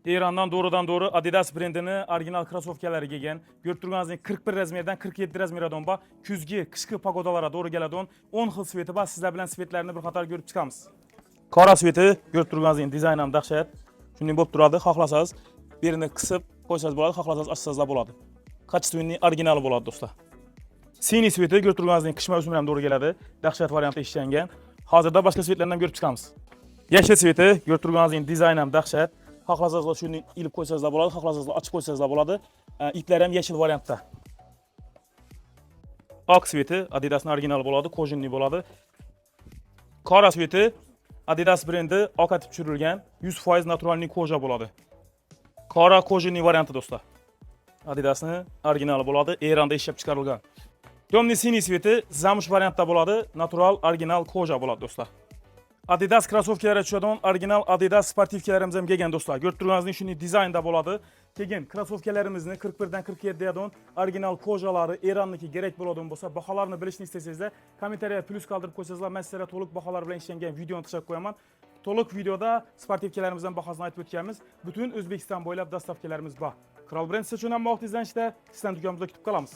Erondan doğrudan-doğru Adidas brendini orijinal krossovkalari kelgan. Görüp turganingizdek 41 razmerdan 47 razmerga bor. Kuzgi, qishki pagodalarga to'g'ri keladigan 10 xil sveti bor. Sizlar bilan svetlarini bir qator ko'rib chiqamiz. Qora sveti görüp turganingizdek dizayn ham dahshat. Shunday bo'lib turadi. Xohlasangiz birini qisib qo'ysangiz bo'ladi, xohlasangiz ochsangiz bo'ladi. Kачественный original bo'ladi do'stlar. Siniy sveti görüp turganingizdek qish mavsumi ham to'g'ri keladi. Dahshat variantda ishlangan. Hozirda boshqa svetlarni ham ko'rib chiqamiz. Yashil sveti görüp turganingizdek dizayn ham dahshat. Xohlasangiz shuni ilib qo'ysangiz bo'ladi, xohlasangiz ochib qo'ysangiz bo'ladi. Iplar ham yashil variantda. Oq sveti Adidasning original bo'ladi, kojinli bo'ladi. Qora sveti Adidas brendi oqatib tushirilgan 100% naturalniy koja bo'ladi. Qora kojinli varianti do'stlar. Adidasning original bo'ladi, Eronda ishlab chiqarilgan. Temniy siniy sveti zamush variantda bo'ladi, natural original koja bo'ladi do'stlar. Adidas krossovkalari tushadigan original Adidas sportivkalarimiz ham kelgan do'stlar. Ko'rib turganingizdek shunday dizaynda bo'ladi. Keyin krossovkalarimizni 41 dan 47 dan original kojalari Eronniki kerak bo'ladigan bo'lsa, baholarni bilishni istasangizlar, kommentariyga plus qoldirib qo'ysangizlar, men sizlarga to'liq baholar bilan ishlangan videoni tashlab qo'yaman. To'liq videoda sportivkalarimizdan bahosini aytib o'tganmiz. Butun O'zbekiston bo'ylab dastavkalarimiz bor. Kral brend uchun ham vaqt izlanishda, sizdan dukamizda kutib qolamiz.